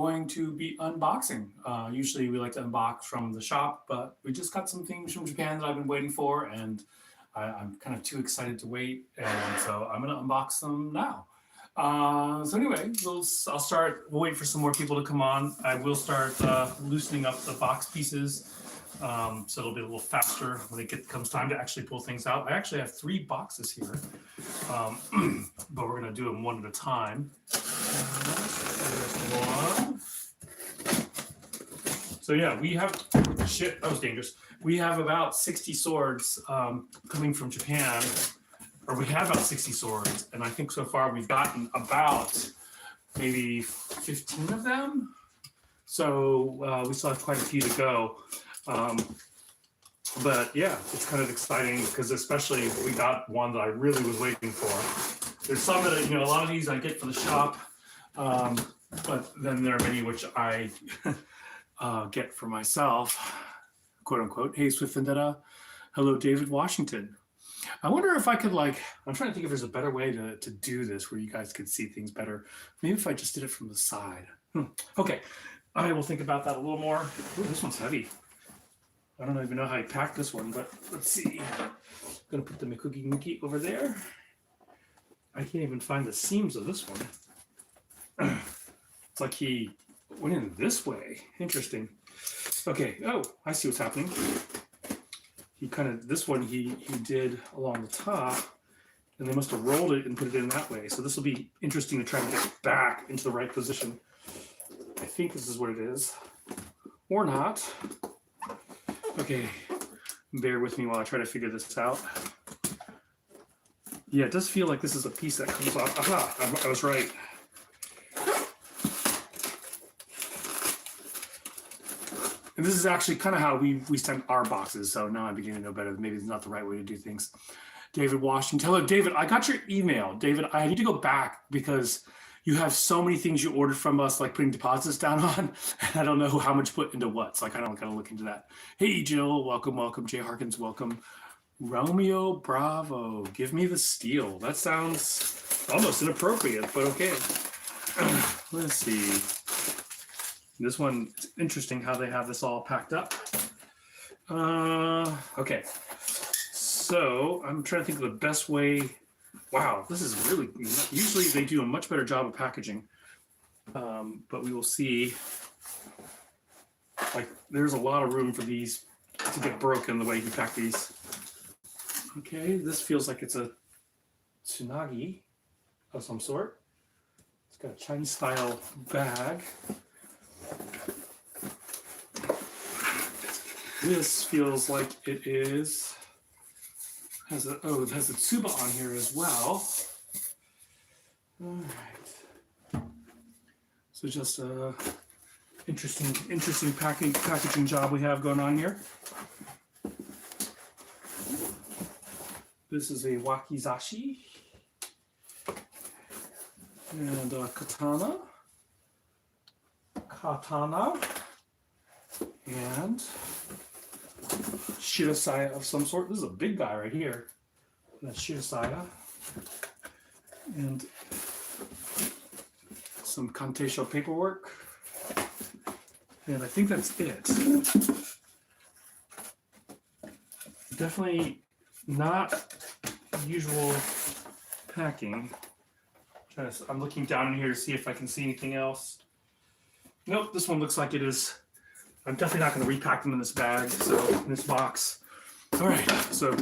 going to be unboxing. Usually we like to unbox from the shop, but we just got some things from Japan that I've been waiting for, and I'm kind of too excited to wait, and so I'm going to unbox them now. So anyway, I'll start. We'll wait for some more people to come on. I will start loosening up the box pieces, so it'll be a little faster when comes time to actually pull things out. I actually have 3 boxes here, but we're going to do them one at a time. One. So yeah, we have shit. That was dangerous. We have about 60 swords coming from Japan. Or we have about 60 swords, and I think so far we've gotten about maybe 15 of them. So we still have quite a few to go. But yeah, it's kind of exciting because especially we got one that I really was waiting for. There's some that, a lot of these I get for the shop, but then there are many which I get for myself, quote unquote. Hey, Swift Vendetta. Hello, David Washington. I wonder if I could I'm trying to think if there's a better way to do this where you guys could see things better. Maybe if I just did it from the side. Okay, I will think about that a little more. Ooh, this one's heavy. I don't even know how I packed this one, but let's see. I'm gonna put the Mikugi Miki over there. I can't even find the seams of this one. It's like he went in this way. Interesting. Okay, oh, I see what's happening. This one he did along the top, and they must have rolled it and put it in that way. So this will be interesting to try to get back into the right position. I think this is what it is, or not. Okay, bear with me while I try to figure this out. Yeah, it does feel like this is a piece that comes off. Aha, I was right. And this is actually kind of how we send our boxes. So now I'm beginning to know better. Maybe it's not the right way to do things. David Washington. Hello, David. I got your email. David, I need to go back because you have so many things you ordered from us, like putting deposits down on. And I don't know how much put into what. So I kind of got to look into that. Hey, Jill. Welcome, welcome. Jay Harkins, welcome. Romeo Bravo. Give me the steel. That sounds almost inappropriate, but okay. Let's see. This one, it's interesting how they have this all packed up. Okay, so I'm trying to think of the best way. Wow, this is really, usually they do a much better job of packaging, but we will see. There's a lot of room for these to get broken the way you pack these. Okay, this feels like it's a tsunagi of some sort. It's got a Chinese style bag. This feels like it has a tsuba on here as well. All right. So just a interesting packaging job we have going on here. This is a Wakizashi and a katana. And Shirasaya of some sort. This is a big guy right here. That's Shirasaya. And some Kanteisho paperwork. And I think that's it. Definitely not usual packing. I'm looking down in here to see if I can see anything else. Nope, this one looks like it is. I'm definitely not going to repack them in this bag, so in this box. All right, so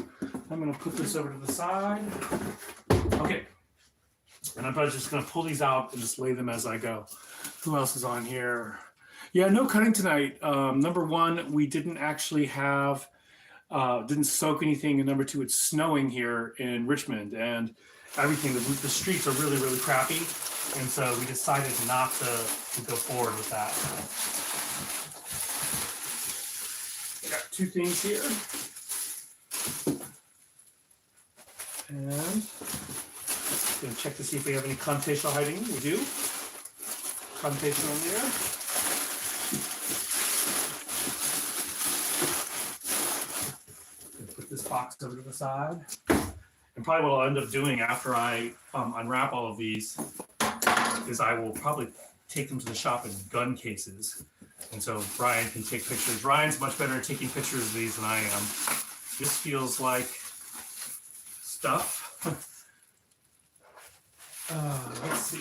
I'm going to put this over to the side. Okay, and I'm probably just going to pull these out and just lay them as I go. Who else is on here? Yeah, no cutting tonight. Number one, we didn't actually have, didn't soak anything, and number two, it's snowing here in Richmond, and everything, the streets are really, really crappy. And so we decided not to go forward with that. I got 2 things here. And I'm going to check to see if we have any Kanteisho hiding. We do. Kanteisho in there. Put this box over to the side. And probably what I'll end up doing after I unwrap all of these is I will probably take them to the shop in gun cases. And so Brian can take pictures. Ryan's much better at taking pictures of these than I am. This feels like stuff. Let's see.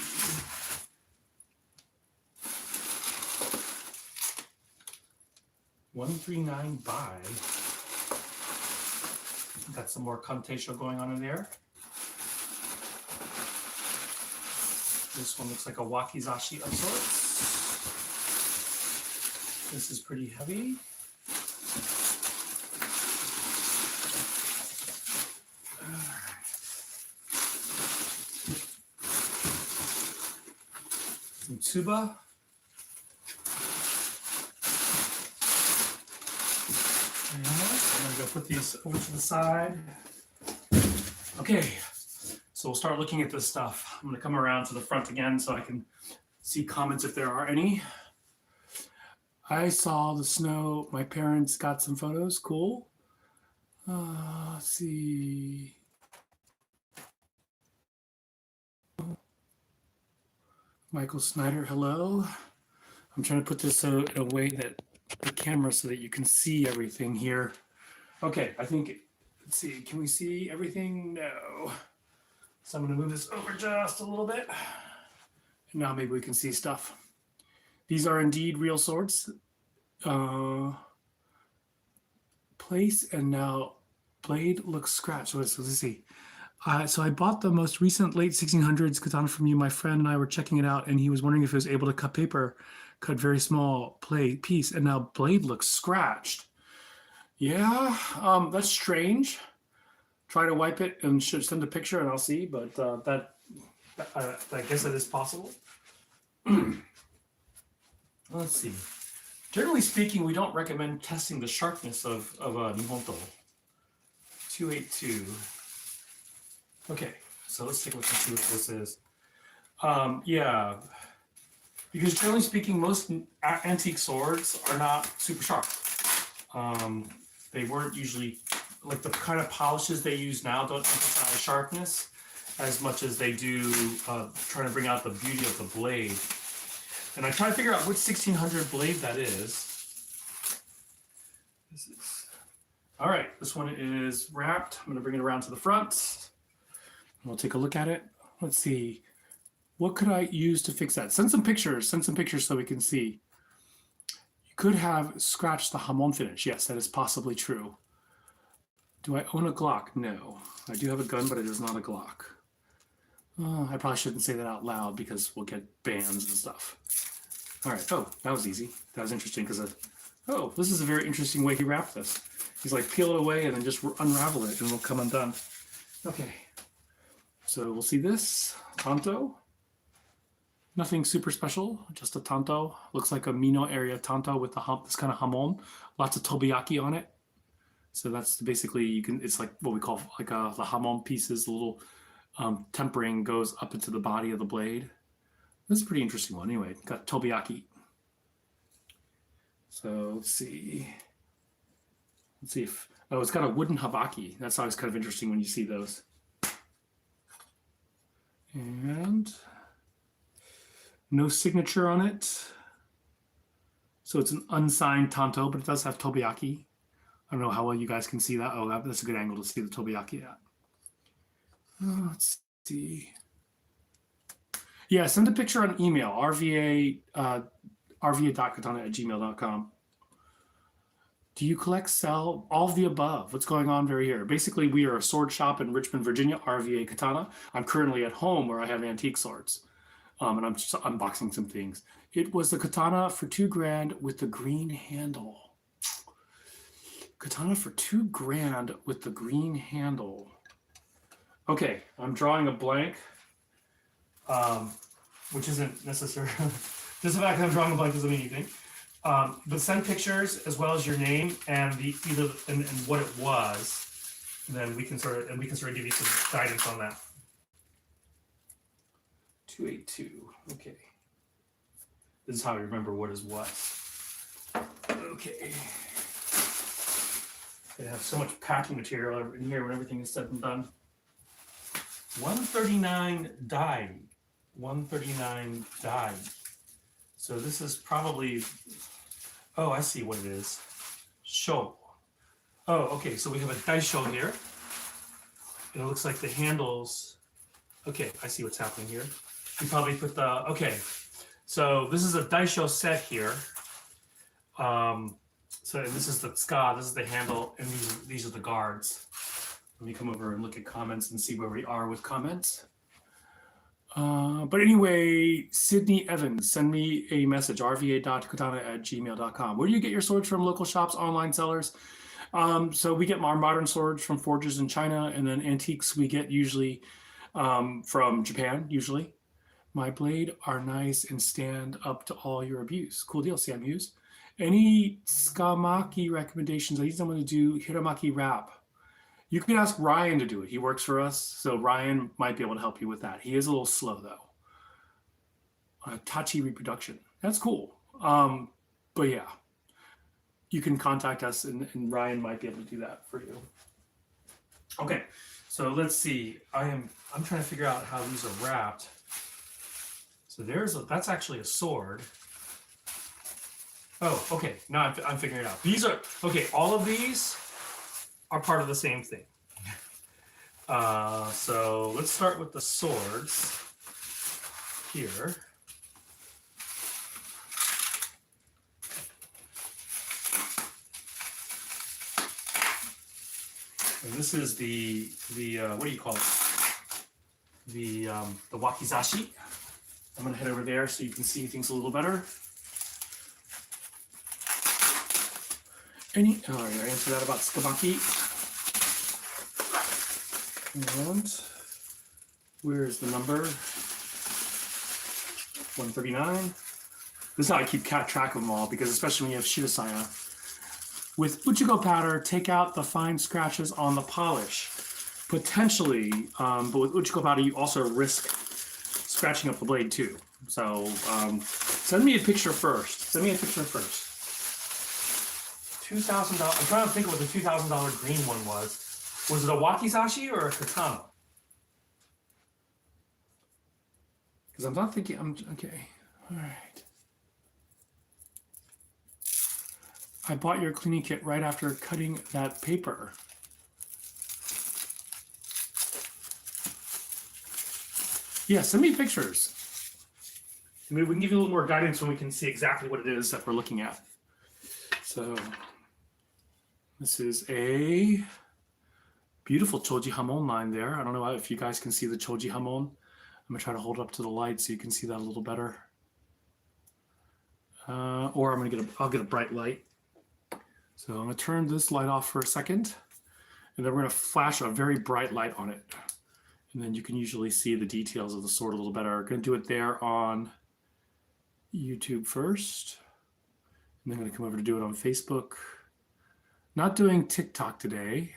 $139 buy. Got some more daisho going on in there. This one looks like a Wakizashi of sorts. This is pretty heavy. Some tsuba. And I'm gonna go put these over to the side. Okay, so we'll start looking at this stuff. I'm gonna come around to the front again so I can see comments if there are any. I saw the snow. My parents got some photos. Cool. Let's see. Michael Snyder, hello. I'm trying to put this in a way that the camera so that you can see everything here. Okay, I think, let's see, can we see everything? No. So I'm gonna move this over just a little bit. And now maybe we can see stuff. These are indeed real swords. Place and now blade looks scratched. So let's see. So I bought the most recent late 1600s katana from you. My friend and I were checking it out, and he was wondering if it was able to cut paper, cut very small piece, and now blade looks scratched. Yeah, that's strange. Try to wipe it and should send a picture, and I'll see. But I guess it is possible. Let's see. Generally speaking, we don't recommend testing the sharpness of a nihonto. 282. Okay, so let's take a look and see what this is. Yeah, because generally speaking, most antique swords are not super sharp. They weren't usually, like the kind of polishes they use now don't emphasize sharpness as much as they do trying to bring out the beauty of the blade. And I try to figure out which 1600 blade that is. All right, this one is wrapped. I'm gonna bring it around to the front. We'll take a look at it. Let's see. What could I use to fix that? Send some pictures so we can see. You could have scratched the hamon finish. Yes, that is possibly true. Do I own a Glock? No. I do have a gun, but it is not a Glock. I probably shouldn't say that out loud because we'll get bans and stuff. All right. Oh, that was easy. That was interesting because, oh, this is a very interesting way he wrapped this. He's like, peel it away and then just unravel it and it'll come undone. Okay. So we'll see this. Tanto. Nothing super special, just a tanto. Looks like a Mino area tanto with this kind of hamon. Lots of tobiyaki on it. So that's basically, it's like what we call like the hamon pieces, the little tempering goes up into the body of the blade. This is a pretty interesting one. Anyway, got tobiyaki. So let's see. Let's see if, oh, it's got a wooden habaki. That's always kind of interesting when you see those. And no signature on it. So it's an unsigned tanto, but it does have tobiyaki. I don't know how well you guys can see that. Oh, that's a good angle to see the tobiyaki at. Let's see. Yeah, send a picture on email, rva.katana@gmail.com. Do you collect, sell, all of the above? What's going on over here? Basically, we are a sword shop in Richmond, Virginia, RVA Katana. I'm currently at home where I have antique swords. And I'm just unboxing some things. It was the katana for $2,000 with the green handle. Katana for $2,000 with the green handle. Okay, I'm drawing a blank, which isn't necessarily, just the fact that I'm drawing a blank doesn't mean anything. But send pictures as well as your name and and what it was. And then we can sort of give you some guidance on that. 282. Okay. This is how I remember what is what. Okay. I have so much packing material in here when everything is said and done. 139 die. 139 die. So this is probably, oh, I see what it is. Sho. Oh, okay, so we have a daisho here. And it looks like the handles, okay, I see what's happening here. You probably put the, okay. So this is a daisho set here. So this is the tsuka, this is the handle, and these are the guards. Let me come over and look at comments and see where we are with comments. But anyway, Sydney Evans, send me a message, rva.katana@gmail.com. Where do you get your swords from? Local shops, online sellers? So we get our modern swords from forges in China, and then antiques we get usually from Japan, usually. My blade are nice and stand up to all your abuse. Cool deal, Sam Hughes. Any Skamaki recommendations? I need someone to do Hiramaki wrap. You can ask Ryan to do it. He works for us, so Ryan might be able to help you with that. He is a little slow, though. Tachi reproduction. That's cool. But yeah, you can contact us, and Ryan might be able to do that for you. Okay, so let's see. I'm trying to figure out how these are wrapped. So that's actually a sword. Oh, okay. Now I'm figuring it out. These are okay. All of these are part of the same thing. So let's start with the swords here. And this is the what do you call it? The Wakizashi. I'm gonna head over there so you can see things a little better. I answered that about Skamaki. And where's the number? 139. This is how I keep track of them all, because especially when you have Shirasaya. With Uchiko powder, take out the fine scratches on the polish. Potentially, but with Uchiko powder, you also risk scratching up the blade too. So send me a picture first. $2,000. I'm trying to think of what the $2,000 green one was. Was it a Wakizashi or a Katana? Because I'm not thinking. Okay. All right. I bought your cleaning kit right after cutting that paper. Yeah, send me pictures. Maybe we can give you a little more guidance when we can see exactly what it is that we're looking at. So this is a beautiful Choji Hamon line there. I don't know if you guys can see the Choji Hamon. I'm gonna try to hold it up to the light so you can see that a little better. Or I'll get a bright light. So I'm gonna turn this light off for a second, and then we're gonna flash a very bright light on it. And then you can usually see the details of the sword a little better. I'm gonna do it there on YouTube first. And then I'm gonna come over to do it on Facebook. Not doing TikTok today.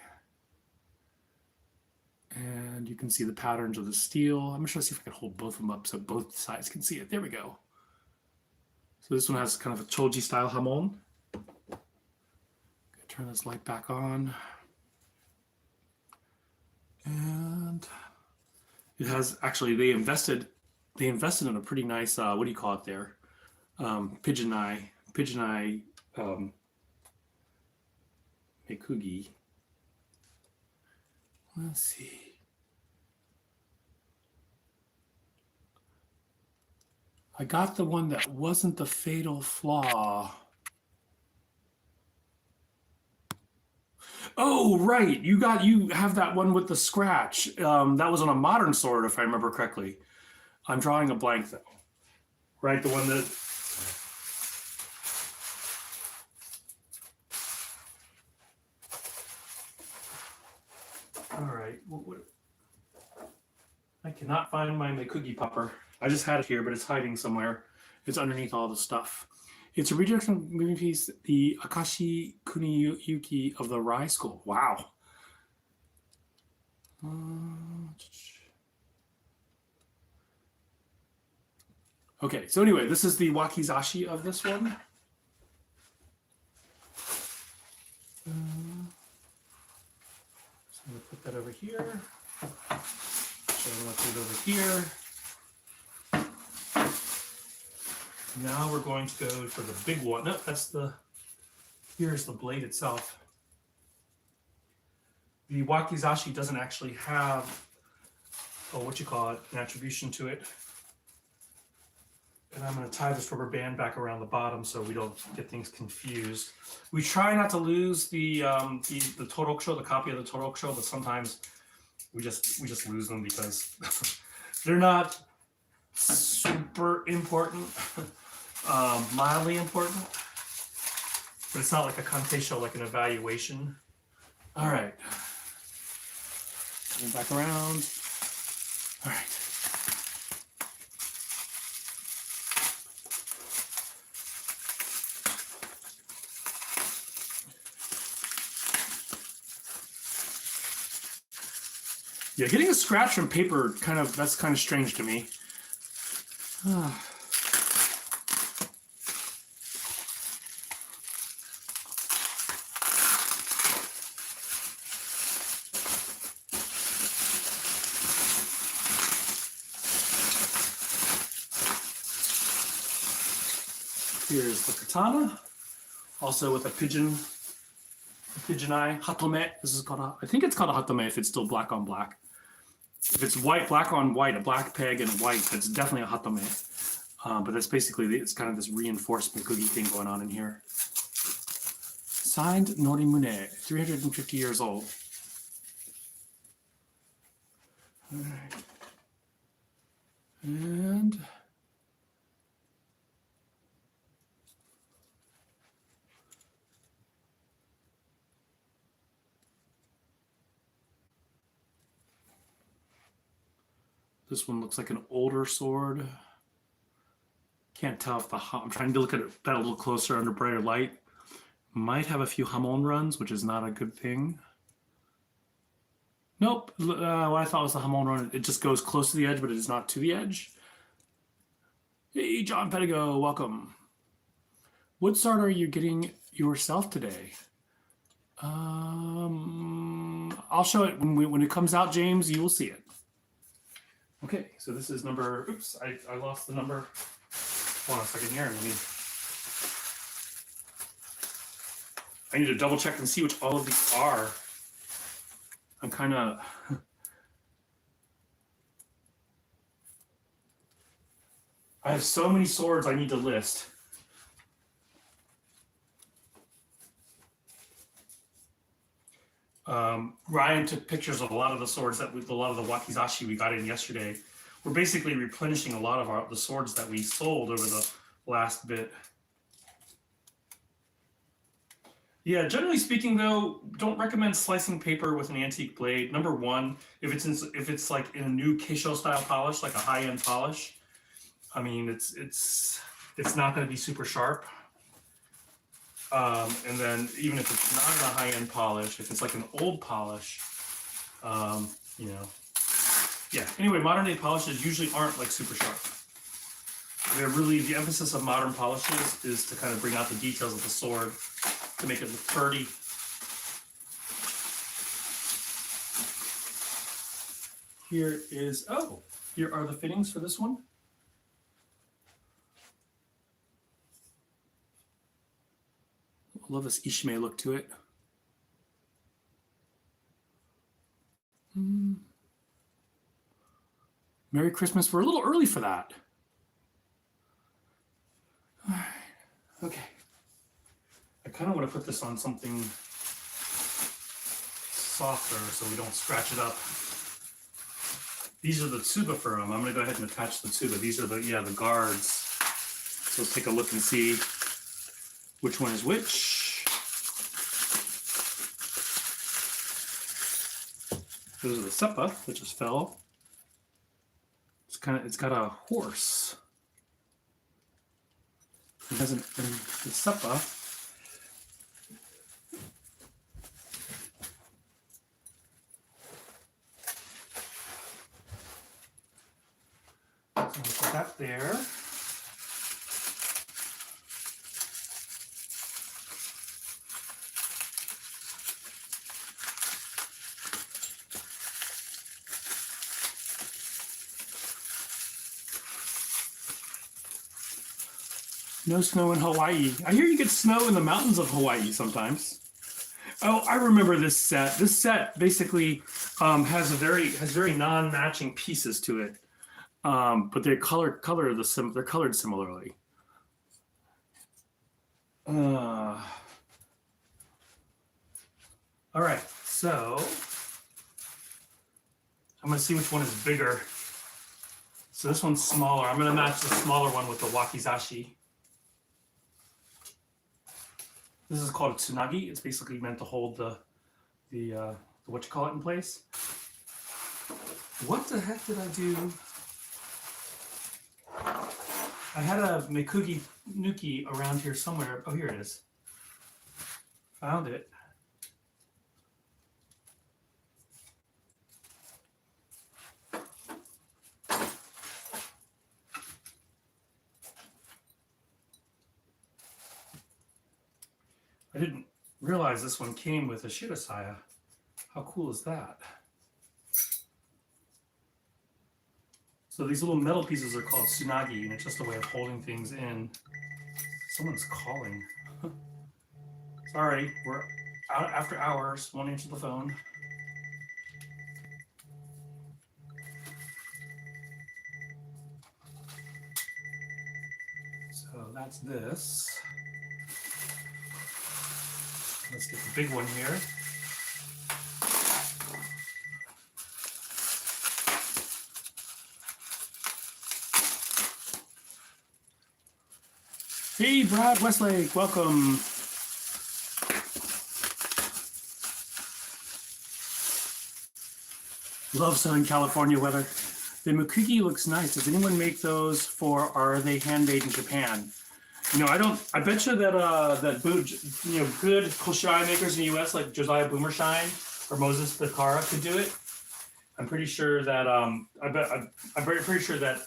And you can see the patterns of the steel. I'm gonna try to see if I can hold both of them up so both sides can see it. There we go. So this one has kind of a Choji style hamon. Turn this light back on. And it has, actually, they invested in a pretty nice, what do you call it there? Pigeon eye mekugi. Let's see. I got the one that wasn't the fatal flaw. Oh, right. You have that one with the scratch. That was on a modern sword, if I remember correctly. I'm drawing a blank though. Right, the one that. All right. I cannot find my Mekugi pupper. I just had it here, but it's hiding somewhere. It's underneath all the stuff. It's a reproduction moving piece, the Akashi Kuniyuki of the Rai School. Wow. Okay, so anyway, this is the Wakizashi of this one. So I'm going to put that over here. So I'm going to put it over here. Now we're going to go for the big one. No, that's the, here's the blade itself. The Wakizashi doesn't actually have, what you call it, an attribution to it. And I'm going to tie this rubber band back around the bottom so we don't get things confused. We try not to lose the Torokusho, the copy of the Torokusho, but sometimes we just lose them because they're not super important, mildly important, but it's not like a kanteisho, like an evaluation. All right, coming back around. All right. Yeah, getting a scratch from paper that's kind of strange to me. Here's the katana, also with a pigeon eye, hatome. This is called I think it's called a hatome if it's still black on black. If it's white, black on white, a black peg and white, that's definitely a hatome. But that's basically, it's kind of this reinforcement cookie thing going on in here. Signed Norimune, 350 years old. All right. And this one looks like an older sword. Can't tell if I'm trying to look at that a little closer under brighter light. Might have a few hamon runs, which is not a good thing. Nope, what I thought was the hamon run, it just goes close to the edge, but it is not to the edge. Hey, John Pedigo, welcome. What sword are you getting yourself today? I'll show it when it comes out, James, you will see it. Okay, so this is number, oops, I lost the number. Hold on a second here. I need to double check and see which all of these are. I'm kind of, I have so many swords I need to list. Ryan took pictures of a lot of the swords a lot of the Wakizashi we got in yesterday. We're basically replenishing a lot of the swords that we sold over the last bit. Yeah, generally speaking, though, don't recommend slicing paper with an antique blade. Number one, if it's like in a new Keisho style polish, like a high-end polish, I mean, it's not going to be super sharp. And then even if it's not a high-end polish, if it's like an old polish, you know, yeah. Anyway, modern day polishes usually aren't like super sharp. They're really, the emphasis of modern polishes is to kind of bring out the details of the sword to make it look pretty. Here are the fittings for this one. I love this Ishime look to it. Merry Christmas. We're a little early for that. All right. Okay. I kind of want to put this on something softer so we don't scratch it up. These are the tsuba for them. I'm going to go ahead and attach the tsuba. These are the guards. So let's take a look and see which one is which. Those are the seppa that just fell. It's got a horse. It hasn't been the seppa. So I'll put that there. No snow in Hawaii. I hear you get snow in the mountains of Hawaii sometimes. Oh, I remember this set. This set basically has very non-matching pieces to it, but they're they're colored similarly. All right, so I'm gonna see which one is bigger. So this one's smaller. I'm gonna match the smaller one with the Wakizashi. This is called a tsunagi. It's basically meant to hold the what you call it in place. What the heck did I do? I had a Mikugi Nuki around here somewhere. Oh, here it is. Found it. I didn't realize this one came with a Shirasaya. How cool is that? So these little metal pieces are called tsunagi, and it's just a way of holding things in. Someone's calling. Sorry, we're out after hours. Won't answer the phone. So that's this. Let's get the big one here. Hey, Brad Westlake, welcome. Love Southern California weather. The Mikugi looks nice. Does anyone make those or are they handmade in Japan? You know, I bet you that good koshai makers in the U.S. like Josiah Boomershine or Moses Ficara could do it. I'm pretty sure that I'm pretty sure that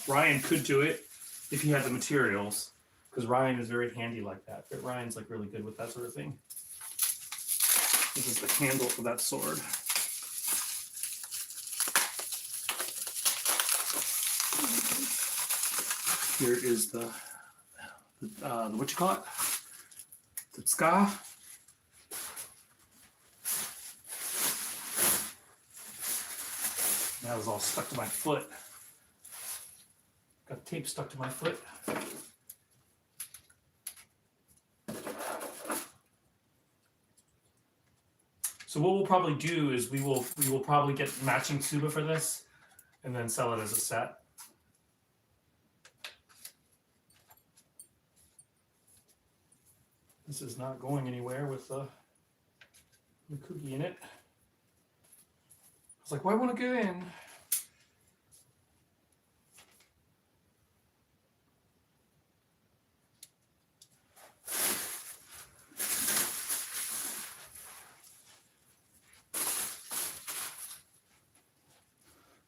Ryan could do it if he had the materials, because Ryan is very handy like that. But Ryan's like really good with that sort of thing. This is the handle for that sword. Here is the what you call it? The tsuka. That was all stuck to my foot. Got tape stuck to my foot. So what we'll probably do is we will probably get matching tsuba for this and then sell it as a set. This is not going anywhere with the Mikugi in it. I was like, why won't it go in?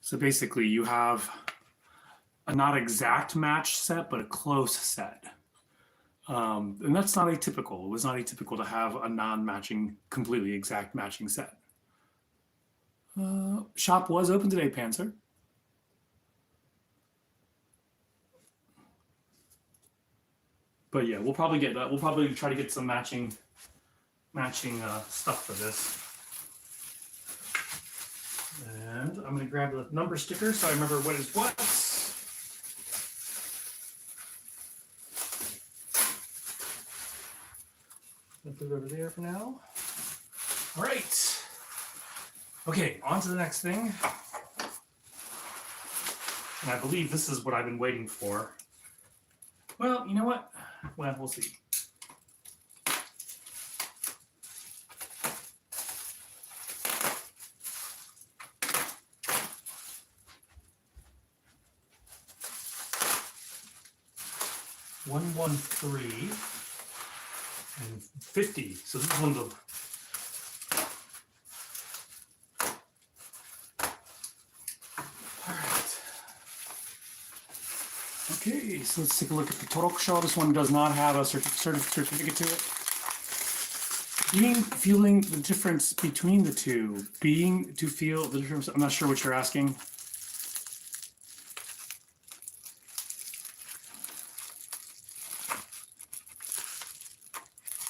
So basically you have a not exact match set, but a close set. And that's not atypical. It was not atypical to have a non-matching, completely exact matching set. Shop was open today, Panzer. But yeah, we'll probably get that. We'll probably try to get some matching stuff for this. And I'm going to grab the number sticker so I remember what is what. I'll put it over there for now. All right. Okay, on to the next thing. And I believe this is what I've been waiting for. Well, you know what? Well, we'll see. $113 and 50. So this is one of the Okay, so let's take a look at the Torokusho. This one does not have a certificate to it. Feeling the difference between the two. To feel the difference. I'm not sure what you're asking.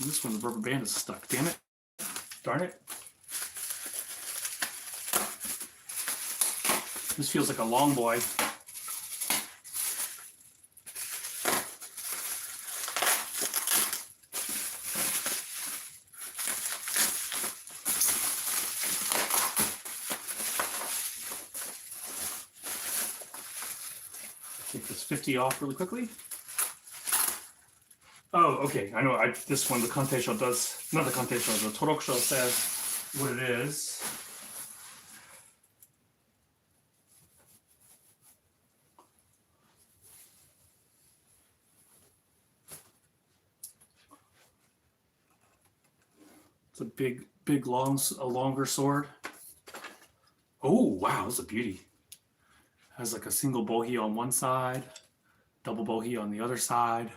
This one, the rubber band is stuck. Damn it. Darn it. This feels like a long boy. Take this 50 off really quickly. Oh, okay. I know. This one, the Kanteisho does, not the Kanteisho, the Torokusho says what it is. It's a big, longer sword. Oh, wow. That's a beauty. Has like a single bohi on one side, double bohi on the other side.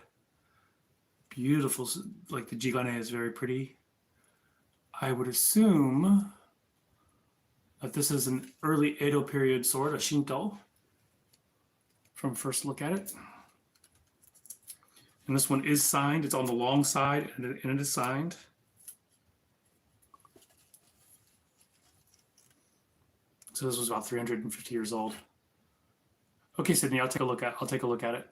Beautiful, like the jigane is very pretty. I would assume that this is an early Edo period sword, a Shinto, from first look at it. And this one is signed. It's on the long side, and it is signed. So this was about 350 years old. Okay, Sydney, I'll take a look at it.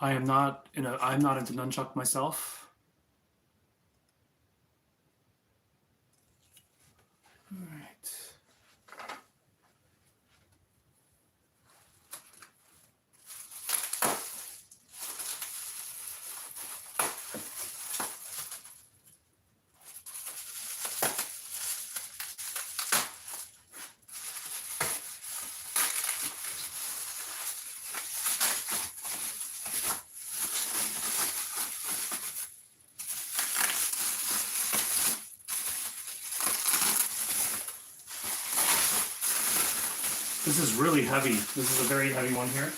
I'm not into nunchuck myself. All right. This is really heavy. This is a very heavy one here.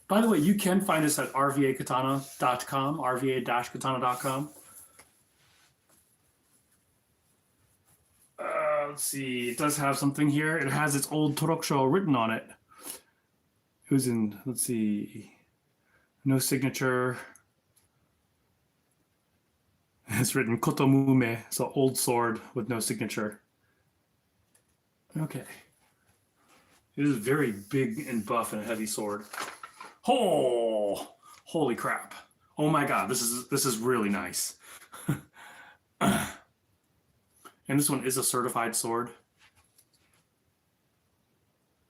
By the way, you can find us at rvakatana.com, rva-katana.com. Let's see, it does have something here. It has its old Torokusho written on it. It was in, let's see, no signature. It's written Kotomume, so old sword with no signature. Okay. It is very big and buff and a heavy sword. Oh, holy crap. Oh my God, this is really nice. And this one is a certified sword.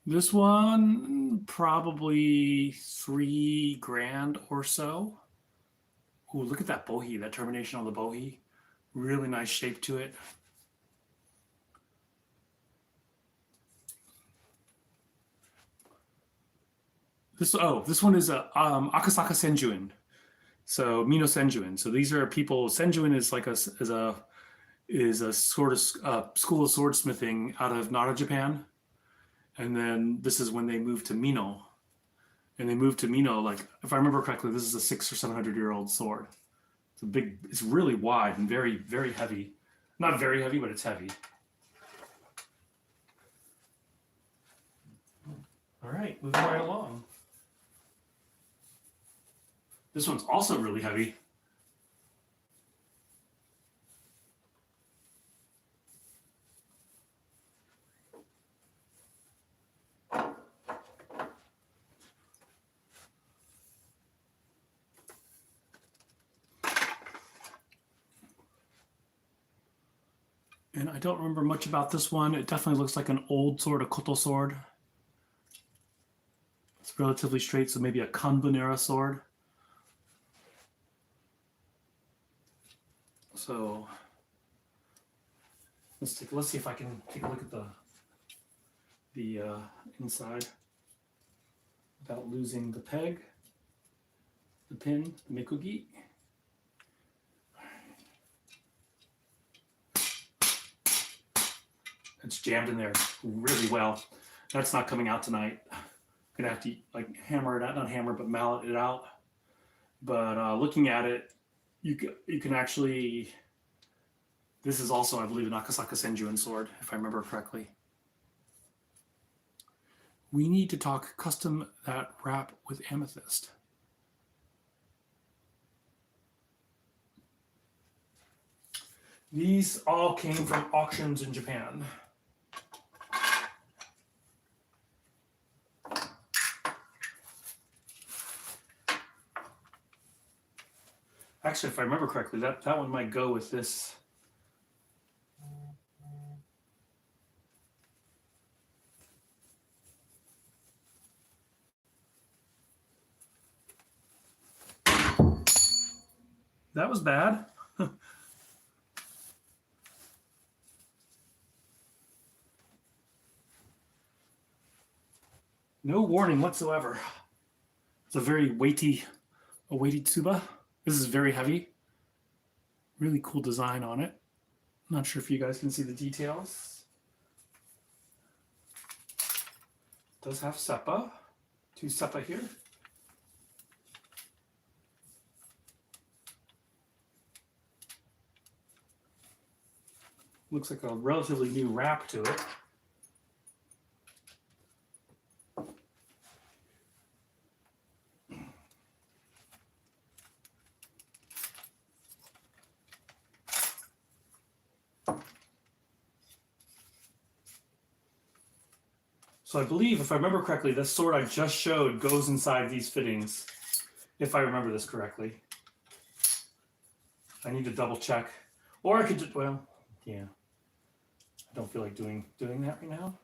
This one, probably $3,000 or so. Ooh, look at that bohi, that termination on the bohi. Really nice shape to it. This one is a Akasaka Senjuin. So Mino Senjuin. So these are people. Senjuin is like a sort of school of swordsmithing out of Nara, Japan. And then this is when they moved to Mino. And they moved to Mino, like, if I remember correctly, this is a 600 or 700-year-old sword. It's really wide and very, very heavy. Not very heavy, but it's heavy. All right, moving right along. This one's also really heavy. And I don't remember much about this one. It definitely looks like an old sort of koto sword. It's relatively straight, so maybe a Kanbun era sword. So let's see if I can take a look at the inside without losing the peg, the pin, the mikugi. It's jammed in there really well. That's not coming out tonight. I'm gonna have to like hammer it out, not hammer, but mallet it out. But looking at it, you can actually, this is also, I believe, an Akasaka Senjuin sword, if I remember correctly. We need to talk custom that wrap with amethyst. These all came from auctions in Japan. Actually, if I remember correctly, that one might go with this. That was bad. No warning whatsoever. It's a very weighty tsuba. This is very heavy. Really cool design on it. Not sure if you guys can see the details. It does have seppa. 2 seppa here. Looks like a relatively new wrap to it. So I believe, if I remember correctly, the sword I just showed goes inside these fittings, if I remember this correctly. I need to double check. Or I could just, well, yeah. I don't feel like doing that right now.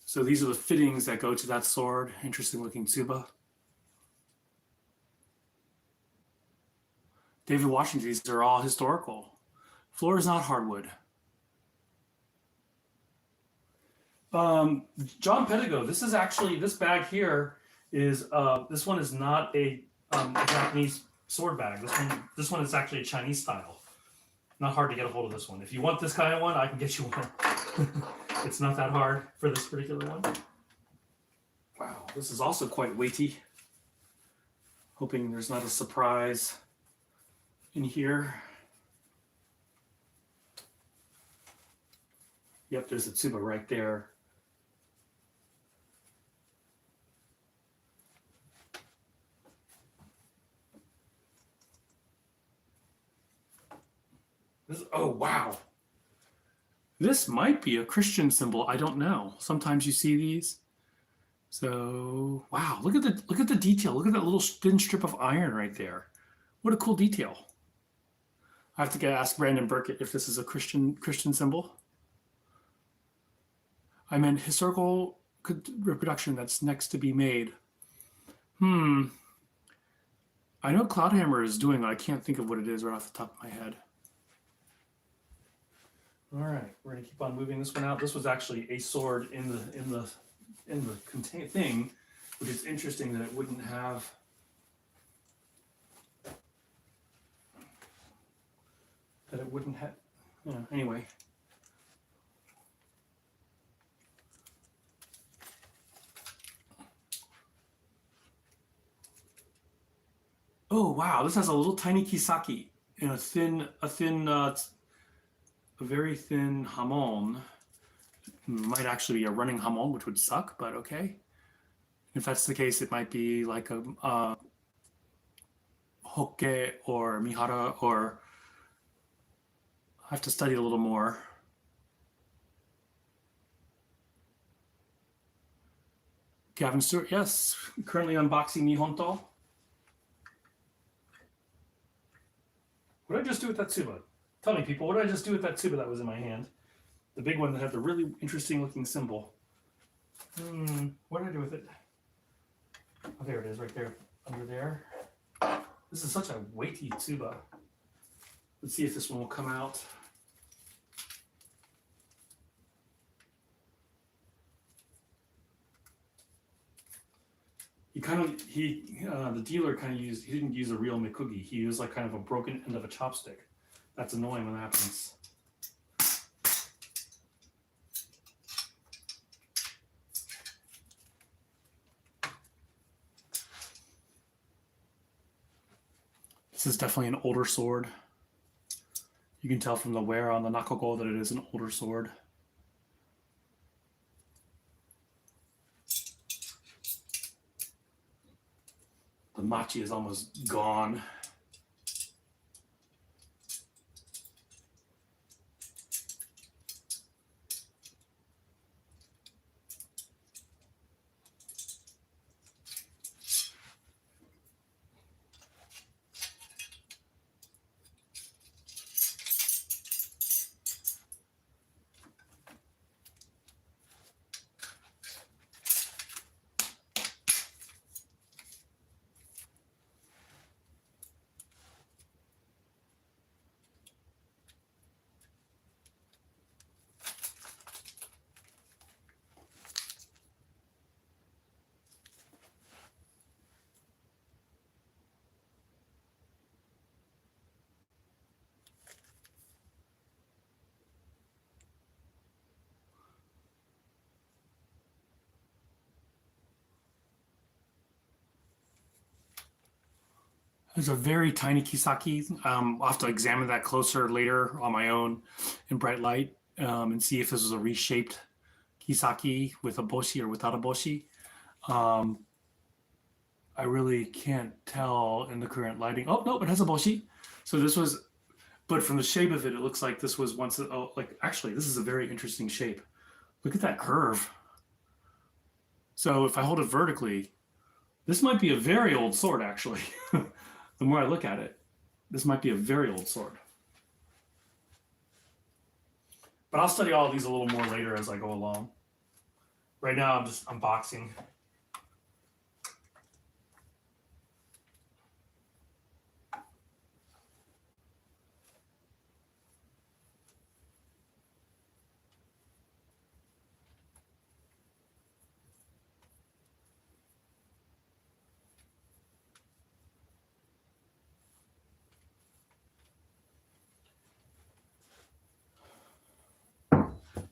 So these are the fittings that go to that sword. Interesting looking tsuba. David Washington, these are all historical. Floor is not hardwood. John Pedigo, this is actually, this bag here is, this one is not a Japanese sword bag. This one is actually a Chinese style. Not hard to get a hold of this one. If you want this kind of one, I can get you one. It's not that hard for this particular one. Wow, this is also quite weighty. Hoping there's not a surprise in here. Yep, there's a tsuba right there. Oh, wow. This might be a Christian symbol. I don't know. Sometimes you see these. So, wow, look at the detail. Look at that little thin strip of iron right there. What a cool detail. I have to ask Brandon Burkett if this is a Christian symbol. I meant historical reproduction that's next to be made. I know Cloudhammer is doing it. I can't think of what it is right off the top of my head. All right, we're gonna keep on moving this one out. This was actually a sword in the thing, which is interesting that it wouldn't have. Yeah, anyway. Oh wow, this has a little tiny kisaki and a very thin hamon. Might actually be a running hamon, which would suck, but okay. If that's the case, it might be like a hokke or mihara, or I have to study a little more. Gavin Stewart, yes, currently unboxing nihonto. What did I just do with that tsuba? Tell me, people, what did I just do with that tsuba that was in my hand? The big one that had the really interesting looking symbol. What did I do with it? Oh, there it is, right there, under there. This is such a weighty tsuba. Let's see if this one will come out. The dealer he didn't use a real mikugi. He used like kind of a broken end of a chopstick. That's annoying when that happens. This is definitely an older sword. You can tell from the wear on the nakogo that it is an older sword. machi is almost gone. There's a very tiny kisaki. I'll have to examine that closer later on my own in bright light and see if this is a reshaped kisaki with a boshi or without a boshi. I really can't tell in the current lighting. Oh, no, it has a boshi. So this was, but from the shape of it, it looks like this was once, oh, like actually, this is a very interesting shape. Look at that curve. So if I hold it vertically, this might be a very old sword, actually. The more I look at it, this might be a very old sword. But I'll study all of these a little more later as I go along. Right now, I'm just unboxing.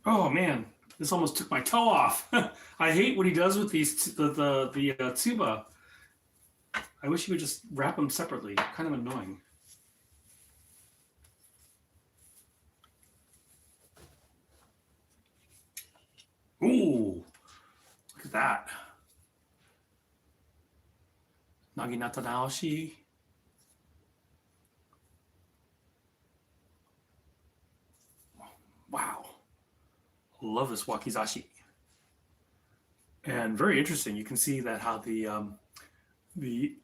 Oh man, this almost took my toe off. I hate what he does with these the tsuba. I wish he would just wrap them separately. Kind of annoying. Ooh, look at that. Naginata Naoshi. Wow. Love this Wakizashi. And very interesting. You can see that how the I'm going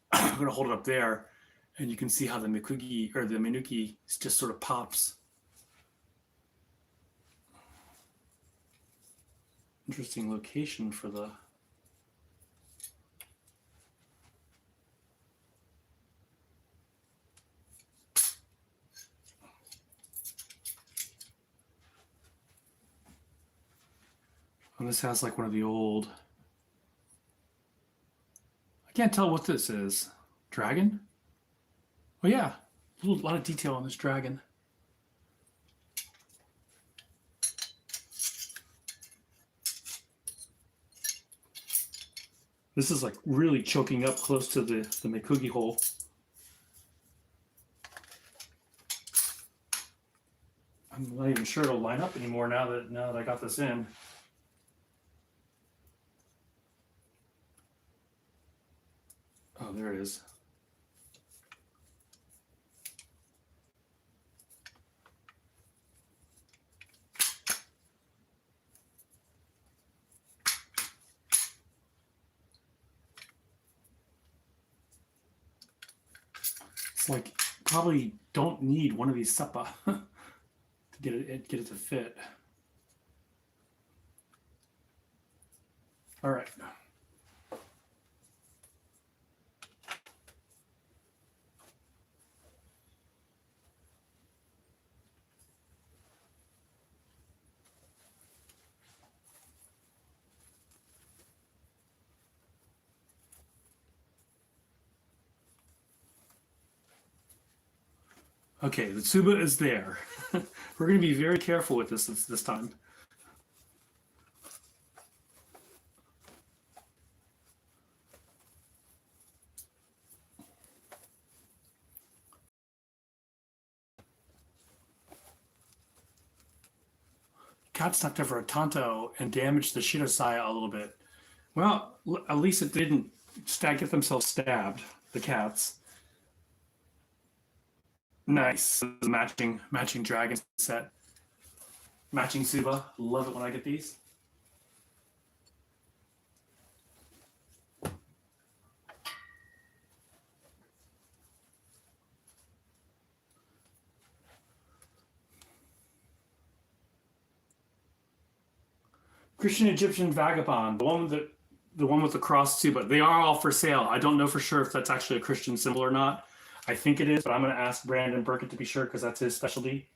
to hold it up there, and you can see how the mikugi or the minuki just sort of pops. Interesting location for the. And this has like one of the old. I can't tell what this is. Dragon? Oh yeah, a lot of detail on this dragon. This is like really choking up close to the mikugi hole. I'm not even sure it'll line up anymore now that I got this in. Oh, there it is. It's like probably don't need one of these seppa to get it to fit. All right. Okay, the tsuba is there. We're going to be very careful with this time. Cat stepped over a tanto and damaged the shirosaya a little bit. Well, at least it didn't get themselves stabbed. the cats. Nice. Matching dragon set. Matching Suba. Love it when I get these. Christian Egyptian Vagabond, the one with the cross too, but they are all for sale. I don't know for sure if that's actually a Christian symbol or not. I think it is, but I'm going to ask Brandon Burkett to be sure because that's his specialty.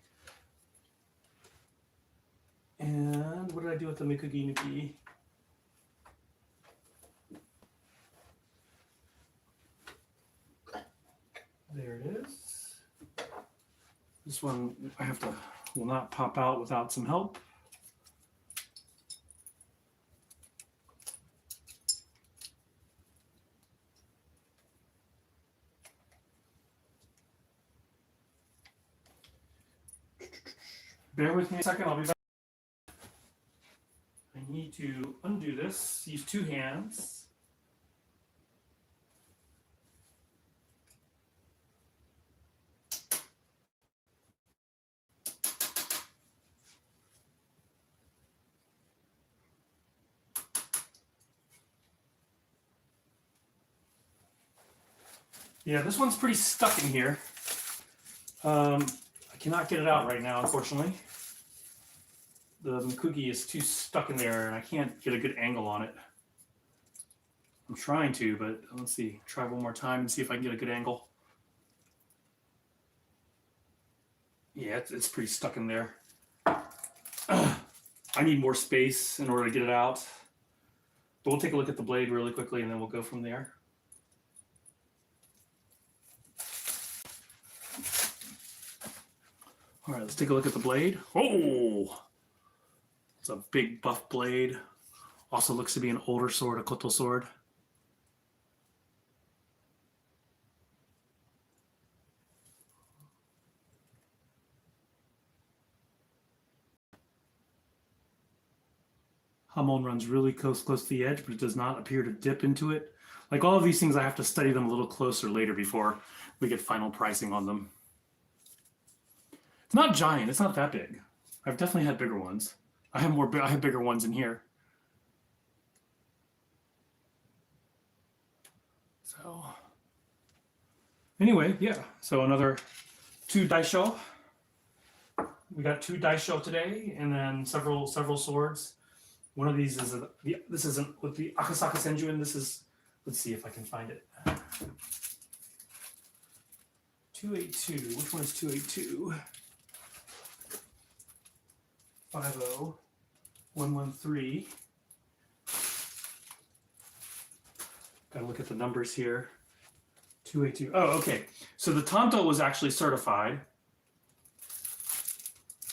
And what did I do with the Mikugi Nuki? There it is. This one will not pop out without some help. Bear with me a second, I'll be back. I need to undo this, use two hands. Yeah, this one's pretty stuck in here. I cannot get it out right now, unfortunately. The Mikugi is too stuck in there and I can't get a good angle on it. I'm trying to, but let's see. Try one more time and see if I can get a good angle. Yeah, it's pretty stuck in there. I need more space in order to get it out. But we'll take a look at the blade really quickly and then we'll go from there. All right, let's take a look at the blade. Oh, it's a big buff blade. Also looks to be an older sword, a koto sword. Hamon runs really close to the edge, but it does not appear to dip into it. Like all of these things, I have to study them a little closer later before we get final pricing on them. It's not giant. It's not that big. I've definitely had bigger ones. I have bigger ones in here. So anyway, yeah. So another 2 daisho. We got 2 daisho today, and then several swords. One of these is this isn't with the Akasaka Senju, and this is. Let's see if I can find it. 282. Which one is 282? 50113. Gotta look at the numbers here. 282. Oh, okay. So the tanto was actually certified.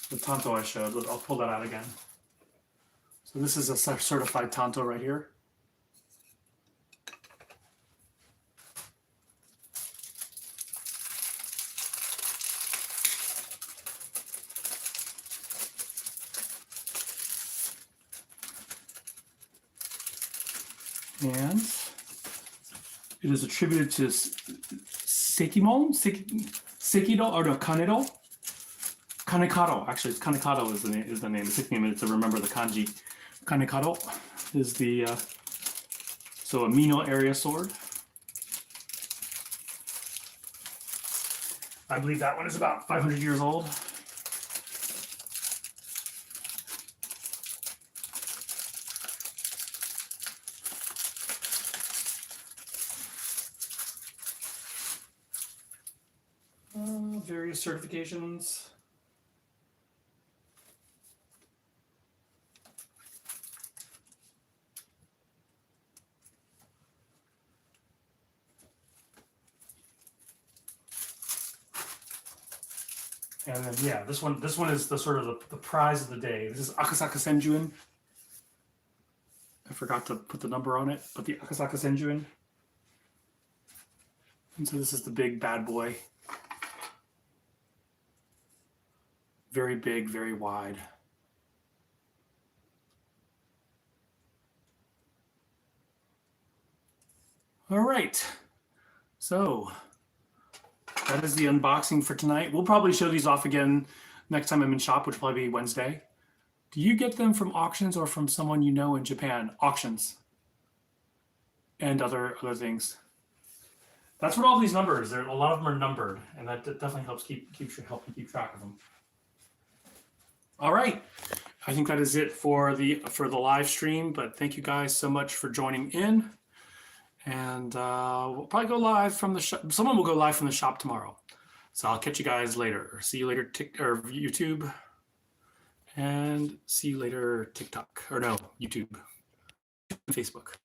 The tanto I showed. I'll pull that out again. So this is a certified tanto right here. And it is attributed to Sekido, or no, Kanedo? Kanekado, actually, it's Kanekado is the name. The sick name is to remember the kanji. Kanekado is the, so a Mino area sword. I believe that one is about 500 years old. Various certifications. And then yeah, this one is the sort of the prize of the day. This is Akasaka Senjuin. I forgot to put the number on it, but the Akasaka Senjuin. And so this is the big bad boy. Very big, very wide. All right. So that is the unboxing for tonight. We'll probably show these off again next time I'm in shop, which will probably be Wednesday. Do you get them from auctions or from someone you know in Japan? Auctions and other things. That's what all these numbers. A lot of them are numbered, and that definitely helps help you keep track of them. All right, I think that is it for the live stream. But thank you guys so much for joining in, and we'll probably go live from the shop. Someone will go live from the shop tomorrow. So I'll catch you guys later. See you later, or YouTube, and see you later, TikTok, or no, YouTube, Facebook.